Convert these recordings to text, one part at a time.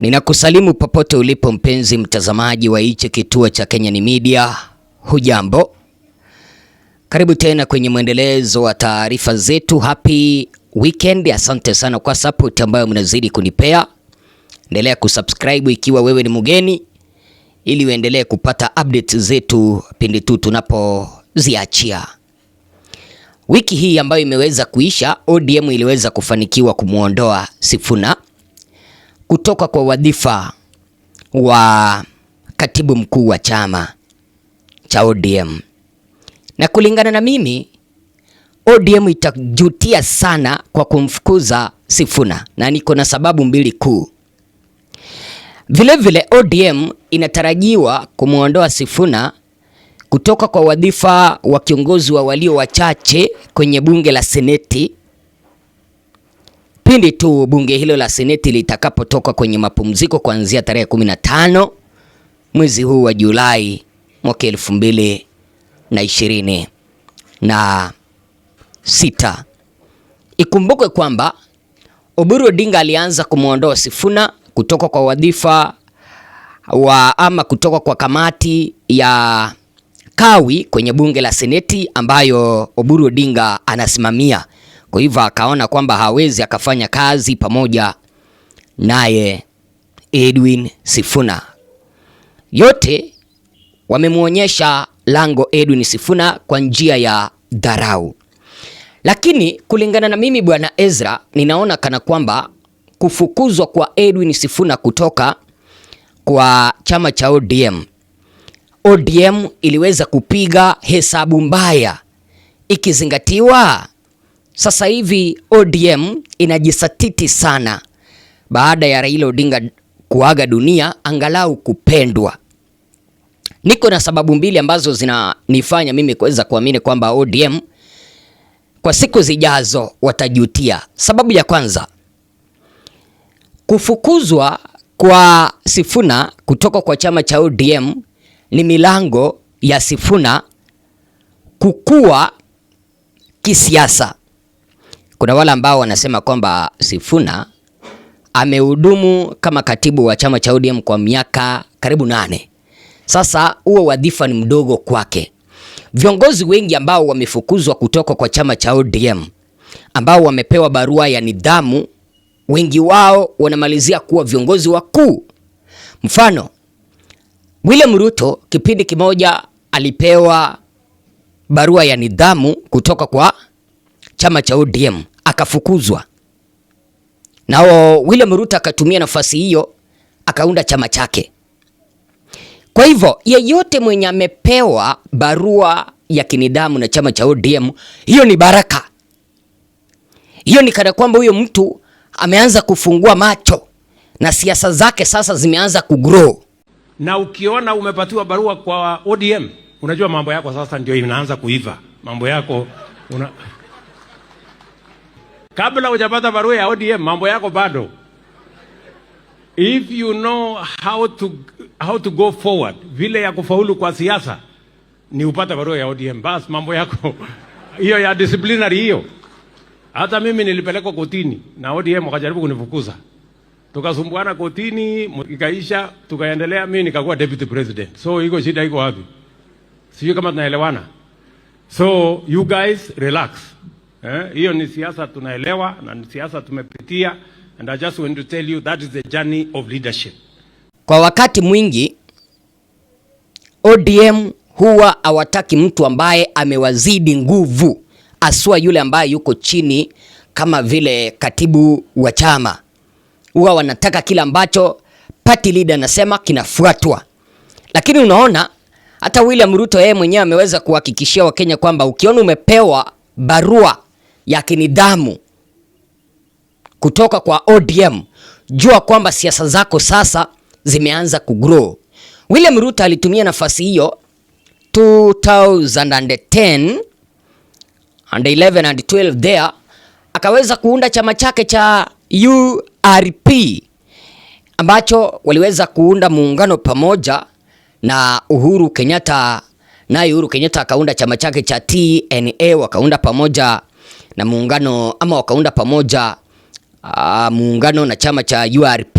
Ninakusalimu popote ulipo mpenzi mtazamaji wa hichi kituo cha Kenyan Media. Hujambo? Karibu tena kwenye mwendelezo wa taarifa zetu. Happy weekend. Asante sana kwa support ambayo mnazidi kunipea. Endelea kusubscribe ikiwa wewe ni mgeni ili uendelee kupata updates zetu pindi tu tunapoziachia. Wiki hii ambayo imeweza kuisha, ODM iliweza kufanikiwa kumuondoa Sifuna kutoka kwa wadhifa wa katibu mkuu wa chama cha ODM. Na kulingana na mimi, ODM itajutia sana kwa kumfukuza Sifuna, na niko na sababu mbili kuu. Vile ODM inatarajiwa kumuondoa Sifuna kutoka kwa wadhifa wa kiongozi wa walio wachache kwenye bunge la Seneti pindi tu bunge hilo la Seneti litakapotoka kwenye mapumziko kuanzia tarehe 15 mwezi huu wa Julai mwaka 2026. Ikumbukwe kwamba Oburu Odinga alianza kumuondoa Sifuna kutoka kwa wadhifa kutoka kwa kamati ya kawi kwenye bunge la Seneti ambayo Oburu Odinga anasimamia. Kwa hivyo akaona kwamba hawezi akafanya kazi pamoja naye Edwin Sifuna. Yote wamemuonyesha lango Edwin Sifuna kwa njia ya dharau. Lakini kulingana na mimi Bwana Ezra, ninaona kana kwamba kufukuzwa kwa Edwin Sifuna kutoka kwa chama cha ODM iliweza kupiga hesabu mbaya, ikizingatiwa sasa hivi ODM inajisatiti sana baada ya Raila Odinga kuaga dunia angalau kupendwa. Niko na sababu mbili ambazo zinanifanya mimi kuweza kuamini kwamba ODM kwa siku zijazo watajutia. Sababu ya kwanza, kufukuzwa kwa Sifuna kutoka kwa chama cha ODM ni milango ya Sifuna kukua kisiasa. Kuna wale ambao wanasema kwamba Sifuna amehudumu kama katibu wa chama cha ODM kwa miaka karibu 8. Sasa huo wadhifa ni mdogo kwake. Viongozi wengi ambao wamefukuzwa kutoka kwa chama cha ODM ambao wamepewa barua ya nidhamu, wengi wao wanamalizia kuwa viongozi wakuu. Mfano, William Ruto kipindi kimoja alipewa barua ya nidhamu kutoka kwa chama cha ODM akafukuzwa. Nao William Ruto akatumia nafasi hiyo akaunda chama chake. Kwa hivyo yeyote mwenye amepewa barua ya kinidhamu na chama cha ODM, hiyo ni baraka. Hiyo ni kana kwamba huyo mtu ameanza kufungua macho na siasa zake sasa zimeanza kugrow. Na ukiona umepatiwa barua kwa ODM, unajua mambo yako sasa ndio inaanza kuiva. Mambo yako kabla hujapata barua ya ODM, mambo yako bado. If you know how to go forward, vile ya kufaulu kwa siasa ni upata barua ya ODM, bas mambo yako hiyo ya disciplinary hiyo. Hata mimi nilipelekwa kotini na ODM wakajaribu kunifukuza. Tukasumbuana kotini, ikaisha, tukaendelea, mimi nikakuwa deputy president. So iko shida iko wapi? Sijui kama tunaelewana. So you guys relax. Hiyo ni siasa tunaelewa na ni siasa tumepitia, and I just want to tell you that is the journey of leadership. Kwa wakati mwingi ODM huwa hawataki mtu ambaye amewazidi nguvu, aswa yule ambaye yuko chini kama vile katibu wa chama. Huwa wanataka kila ambacho party leader anasema kinafuatwa. Lakini unaona hata William Ruto yeye mwenyewe ameweza kuhakikishia Wakenya kwamba ukiona umepewa barua ya kinidhamu kutoka kwa ODM, jua kwamba siasa zako sasa zimeanza kugrow. William Ruto alitumia nafasi hiyo 2010 and 11 and 12 there, akaweza kuunda chama chake cha URP ambacho waliweza kuunda muungano pamoja na Uhuru Kenyatta, naye Uhuru Kenyatta akaunda chama chake cha TNA, wakaunda pamoja na muungano ama wakaunda pamoja muungano na chama cha URP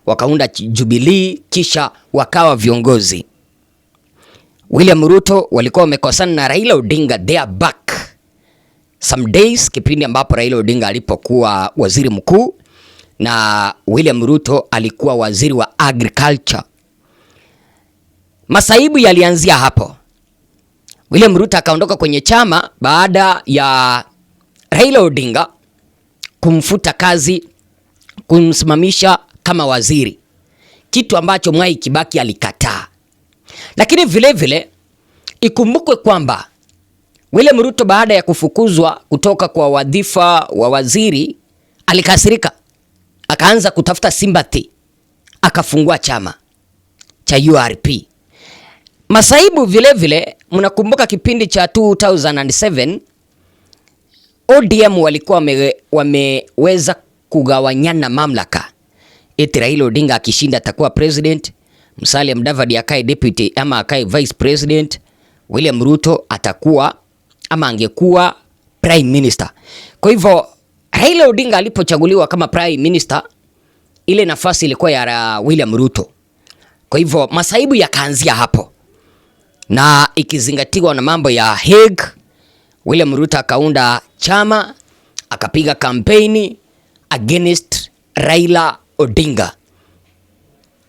wakaunda Jubilee, kisha wakawa viongozi. William Ruto walikuwa wamekosana na Raila Odinga, they are back some days, kipindi ambapo Raila Odinga alipokuwa waziri mkuu na William Ruto alikuwa waziri wa agriculture. Masaibu yalianzia hapo. William Ruto akaondoka kwenye chama baada ya Raila Odinga kumfuta kazi, kumsimamisha kama waziri, kitu ambacho Mwai Kibaki alikataa. Lakini vile vile ikumbukwe kwamba William Ruto baada ya kufukuzwa kutoka kwa wadhifa wa waziri alikasirika, akaanza kutafuta sympathy, akafungua chama cha URP. Masaibu vile vile, mnakumbuka kipindi cha 2007 ODM walikuwa wameweza kugawanyana mamlaka. Eti Raila Odinga akishinda atakuwa president, Musalia Mudavadi akae deputy ama akae vice president, William Ruto atakuwa ama angekuwa prime minister. Kwa hivyo Raila Odinga alipochaguliwa kama prime minister, ile nafasi ilikuwa ya William Ruto. Kwa hivyo masaibu yakaanzia hapo, na ikizingatiwa na mambo ya Hague, William Ruto akaunda chama, akapiga kampeni against Raila Odinga.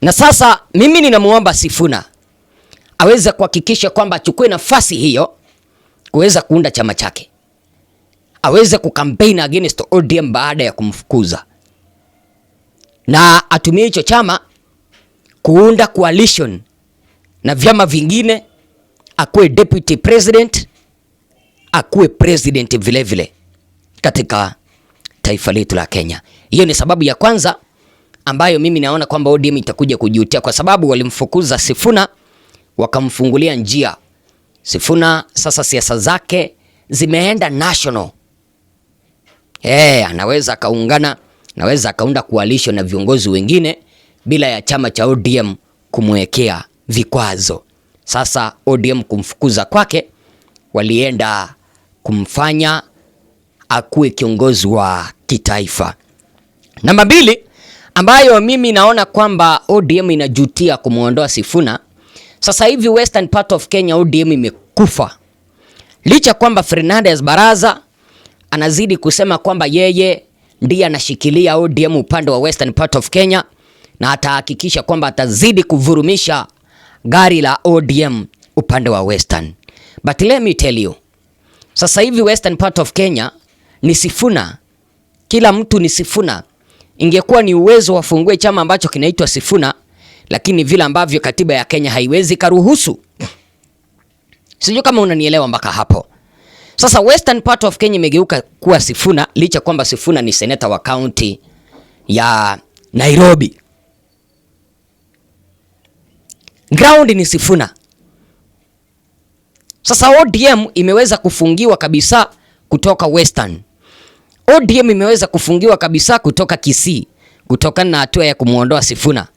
Na sasa mimi ninamuomba Sifuna aweze kuhakikisha kwamba achukue nafasi hiyo kuweza kuunda chama chake, aweze kukampeni against ODM baada ya kumfukuza, na atumie hicho chama kuunda coalition na vyama vingine, akuwe deputy president, akuwe president vile vile katika taifa letu la Kenya. Hiyo ni sababu ya kwanza ambayo mimi naona kwamba ODM itakuja kujutia, kwa sababu walimfukuza Sifuna wakamfungulia njia. Sifuna sasa siasa zake zimeenda national. Anaweza akaungana, anaweza akaunda coalition na viongozi wengine bila ya chama cha ODM kumwekea vikwazo. Sasa ODM kumfukuza kwake, walienda kumfanya akuwe kiongozi wa kitaifa. Namba 2 ambayo mimi naona kwamba ODM inajutia kumuondoa Sifuna. Sasa hivi western part of Kenya ODM imekufa. Licha kwamba Fernandez Baraza anazidi kusema kwamba yeye ndiye anashikilia ODM upande wa western part of Kenya, na atahakikisha kwamba atazidi kuvurumisha gari la ODM upande wa western. But let me tell you, sasa hivi western part of Kenya ni Sifuna. Kila mtu ni Sifuna. Ingekuwa ni uwezo wafungue chama ambacho kinaitwa Sifuna, lakini vile ambavyo katiba ya Kenya haiwezi karuhusu. Sijui kama unanielewa mpaka hapo. Sasa western part of Kenya imegeuka kuwa Sifuna, licha kwamba Sifuna ni seneta wa county ya Nairobi. Ground ni Sifuna. Sasa ODM imeweza kufungiwa kabisa kutoka western. ODM imeweza kufungiwa kabisa kutoka Kisii kutokana na hatua ya kumuondoa Sifuna.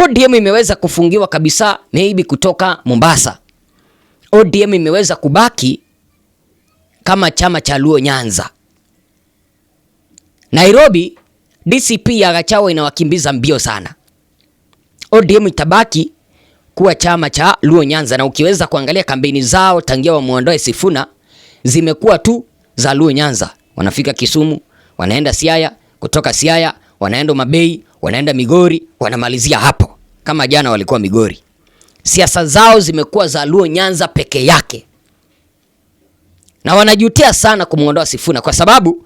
ODM imeweza kufungiwa kabisa maybe kutoka Mombasa. ODM imeweza kubaki kama chama cha Luo Nyanza. Nairobi DCP ya Gachagua inawakimbiza mbio sana. ODM itabaki kuwa chama cha Luo Nyanza, na ukiweza kuangalia kampeni zao tangia wamuondoe Sifuna zimekuwa tu za Luo Nyanza. Wanafika Kisumu, wanaenda Siaya, kutoka Siaya wanaenda Mabei, wanaenda Migori, wanamalizia hapo. Kama jana walikuwa Migori. Siasa zao zimekuwa za Luo Nyanza peke yake. Na wanajutia sana kumuondoa Sifuna, kwa sababu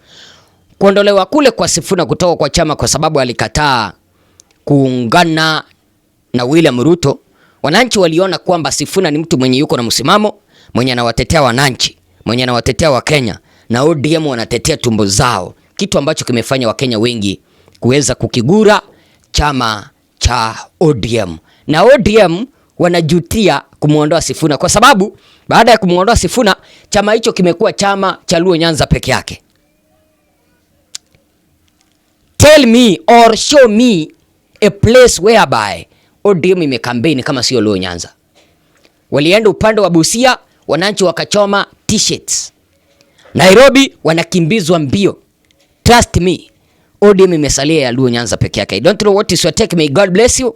kuondolewa kule kwa Sifuna kutoka kwa chama kwa sababu alikataa kuungana na William Ruto, wananchi waliona kwamba Sifuna ni mtu mwenye yuko na msimamo, mwenye anawatetea wananchi, mwenye anawatetea Wakenya, na ODM wanatetea tumbo zao, kitu ambacho kimefanya Wakenya wengi kuweza kukigura chama cha ODM. Na ODM wanajutia kumuondoa Sifuna, kwa sababu baada ya kumuondoa Sifuna chama hicho kimekuwa chama cha Luo Nyanza peke yake. Tell me or show me a place whereby ODM imekampeni kama sio Luo Nyanza. Walienda upande wa Busia, wananchi wakachoma t-shirts. Nairobi wanakimbizwa mbio. Trust me, ODM imesalia ya Luo Nyanza peke yake. I don't know what is your take. May God bless you.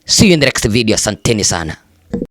See you in the next video. Asanteni sana.